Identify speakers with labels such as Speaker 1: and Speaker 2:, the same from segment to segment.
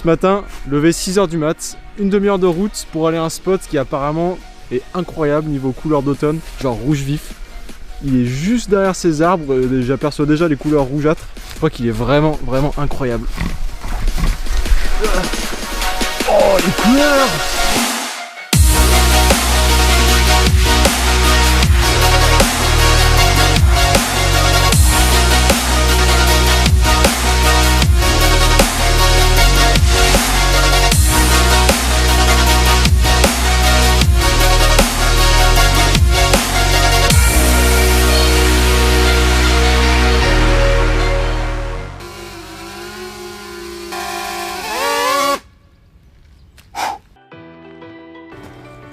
Speaker 1: Ce matin, levé 6 h du mat, une demi-heure de route pour aller à un spot qui apparemment est incroyable niveau couleur d'automne, genre rouge vif. Il est juste derrière ces arbres, j'aperçois déjà les couleurs rougeâtres. Je crois qu'il est vraiment incroyable. Oh les couleurs!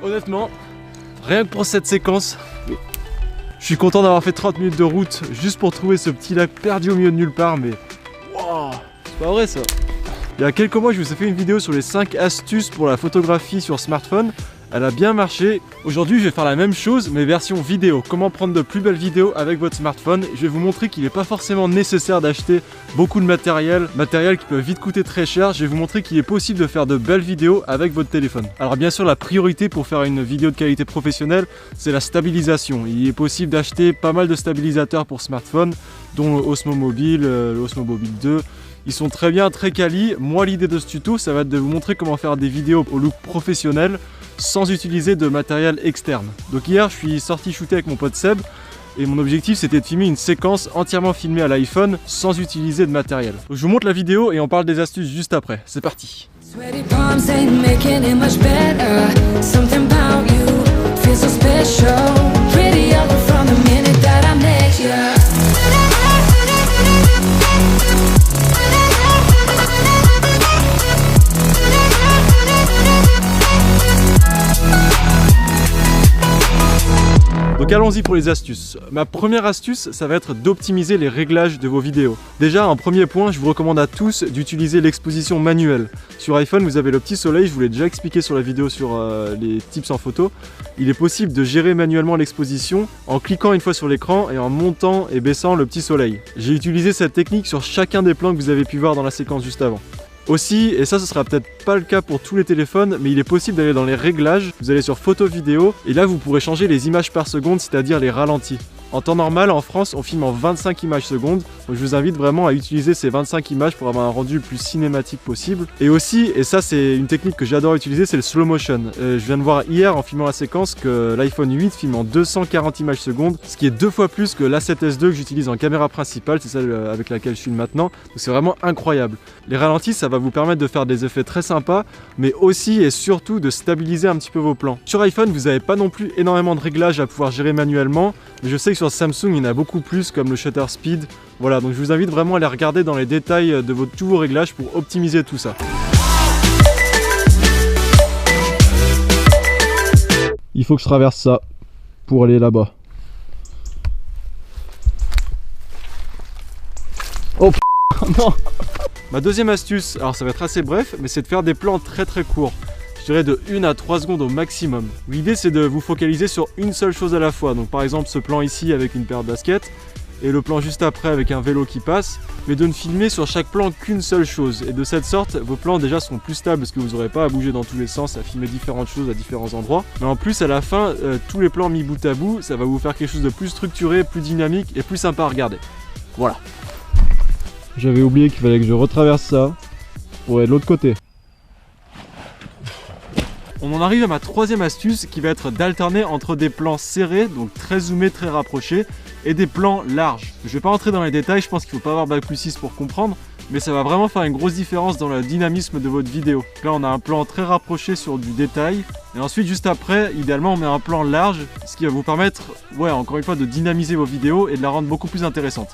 Speaker 1: Honnêtement, rien que pour cette séquence, je suis content d'avoir fait 30 minutes de route juste pour trouver ce petit lac perdu au milieu de nulle part, mais wow, c'est pas vrai ça. Il y a quelques mois, je vous ai fait une vidéo sur les 5 astuces pour la photographie sur smartphone. Elle a bien marché. Aujourd'hui, je vais faire la même chose, mais version vidéo. Comment prendre de plus belles vidéos avec votre smartphone. Je vais vous montrer qu'il n'est pas forcément nécessaire d'acheter beaucoup de matériel qui peut vite coûter très cher. Je vais vous montrer qu'il est possible de faire de belles vidéos avec votre téléphone. Alors bien sûr, la priorité pour faire une vidéo de qualité professionnelle, c'est la stabilisation. Il est possible d'acheter pas mal de stabilisateurs pour smartphone, dont le Osmo Mobile, le Osmo Mobile 2. Ils sont très bien, très quali. Moi, l'idée de ce tuto, ça va être de vous montrer comment faire des vidéos au look professionnel sans utiliser de matériel externe. Donc hier, je suis sorti shooter avec mon pote Seb et mon objectif, c'était de filmer une séquence entièrement filmée à l'iPhone sans utiliser de matériel. Donc, je vous montre la vidéo et on parle des astuces juste après. C'est parti. Donc allons-y pour les astuces. Ma première astuce, ça va être d'optimiser les réglages de vos vidéos. Déjà, en premier point, je vous recommande à tous d'utiliser l'exposition manuelle. Sur iPhone, vous avez le petit soleil, je vous l'ai déjà expliqué sur la vidéo sur les tips en photo. Il est possible de gérer manuellement l'exposition en cliquant une fois sur l'écran et en montant et baissant le petit soleil. J'ai utilisé cette technique sur chacun des plans que vous avez pu voir dans la séquence juste avant. Aussi, et ça ce sera peut-être pas le cas pour tous les téléphones, mais il est possible d'aller dans les réglages, vous allez sur photo vidéo, et là vous pourrez changer les images par seconde, c'est-à-dire les ralentis. En temps normal, en France, on filme en 25 images secondes, donc je vous invite vraiment à utiliser ces 25 images pour avoir un rendu le plus cinématique possible. Et aussi, et ça c'est une technique que j'adore utiliser, c'est le slow motion. Je viens de voir hier en filmant la séquence que l'iPhone 8 filme en 240 images secondes, ce qui est 2 fois plus que l'A7S II que j'utilise en caméra principale, c'est celle avec laquelle je filme maintenant, donc c'est vraiment incroyable. Les ralentis, ça va vous permettre de faire des effets très sympas, mais aussi et surtout de stabiliser un petit peu vos plans. Sur iPhone, vous n'avez pas non plus énormément de réglages à pouvoir gérer manuellement, mais je sais que sur Samsung, il y en a beaucoup plus, comme le shutter speed. Voilà, donc je vous invite vraiment à aller regarder dans les détails de tous vos réglages pour optimiser tout ça. Il faut que je traverse ça pour aller là-bas. Oh non. Ma deuxième astuce, alors ça va être assez bref, mais c'est de faire des plans très courts. Je dirais de 1 à 3 secondes au maximum. L'idée c'est de vous focaliser sur une seule chose à la fois. Donc par exemple ce plan ici avec une paire de baskets et le plan juste après avec un vélo qui passe, mais de ne filmer sur chaque plan qu'une seule chose. Et de cette sorte, vos plans déjà seront plus stables parce que vous n'aurez pas à bouger dans tous les sens, à filmer différentes choses à différents endroits. Mais en plus à la fin, tous les plans mis bout à bout, ça va vous faire quelque chose de plus structuré, plus dynamique et plus sympa à regarder. Voilà. J'avais oublié qu'il fallait que je retraverse ça pour aller de l'autre côté. On en arrive à ma troisième astuce qui va être d'alterner entre des plans serrés, donc très zoomés, très rapprochés, et des plans larges. Je ne vais pas rentrer dans les détails, je pense qu'il ne faut pas avoir Bac+6 pour comprendre, mais ça va vraiment faire une grosse différence dans le dynamisme de votre vidéo. Là on a un plan très rapproché sur du détail, et ensuite juste après, idéalement on met un plan large, ce qui va vous permettre, encore une fois, de dynamiser vos vidéos et de la rendre beaucoup plus intéressante.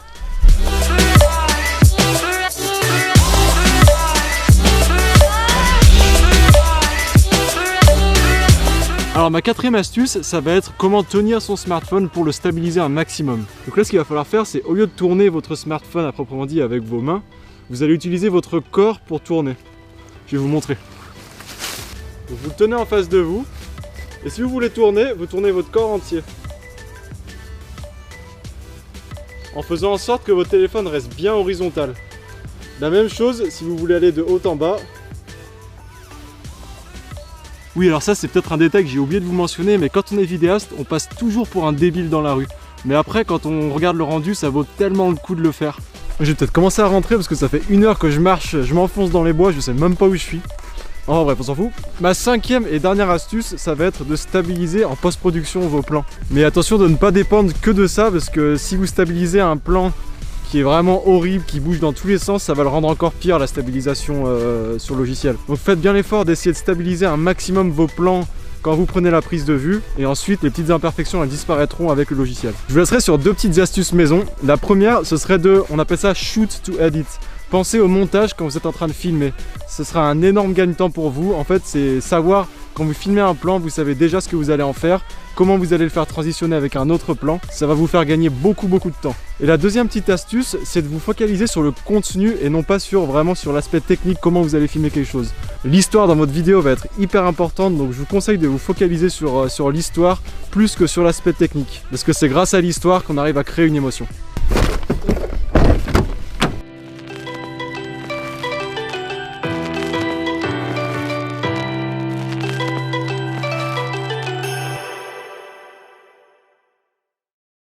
Speaker 1: Alors ma quatrième astuce, ça va être comment tenir son smartphone pour le stabiliser un maximum. Donc là ce qu'il va falloir faire, c'est au lieu de tourner votre smartphone à proprement dit avec vos mains, vous allez utiliser votre corps pour tourner. Je vais vous montrer. Donc vous le tenez en face de vous, et si vous voulez tourner, vous tournez votre corps entier. En faisant en sorte que votre téléphone reste bien horizontal. La même chose si vous voulez aller de haut en bas, Oui, alors ça c'est peut-être un détail que j'ai oublié de vous mentionner, mais quand on est vidéaste, on passe toujours pour un débile dans la rue. Mais après, quand on regarde le rendu, ça vaut tellement le coup de le faire. Je vais peut-être commencer à rentrer parce que ça fait 1 heure que je marche, je m'enfonce dans les bois, je sais même pas où je suis. En bref, on s'en fout. Ma 5e et dernière astuce, ça va être de stabiliser en post-production vos plans. Mais attention de ne pas dépendre que de ça, parce que si vous stabilisez un plan qui est vraiment horrible, qui bouge dans tous les sens, ça va le rendre encore pire la stabilisation sur logiciel. Donc faites bien l'effort d'essayer de stabiliser un maximum vos plans quand vous prenez la prise de vue, et ensuite les petites imperfections elles disparaîtront avec le logiciel. Je vous laisserai sur 2 petites astuces maison. La première, ce serait on appelle ça shoot to edit. Pensez au montage quand vous êtes en train de filmer. Ce sera un énorme gain de temps pour vous. En fait, c'est savoir, quand vous filmez un plan, vous savez déjà ce que vous allez en faire, comment vous allez le faire transitionner avec un autre plan. Ça va vous faire gagner beaucoup de temps. Et la deuxième petite astuce, c'est de vous focaliser sur le contenu et non pas vraiment sur l'aspect technique, comment vous allez filmer quelque chose. L'histoire dans votre vidéo va être hyper importante, donc je vous conseille de vous focaliser sur l'histoire plus que sur l'aspect technique. Parce que c'est grâce à l'histoire qu'on arrive à créer une émotion.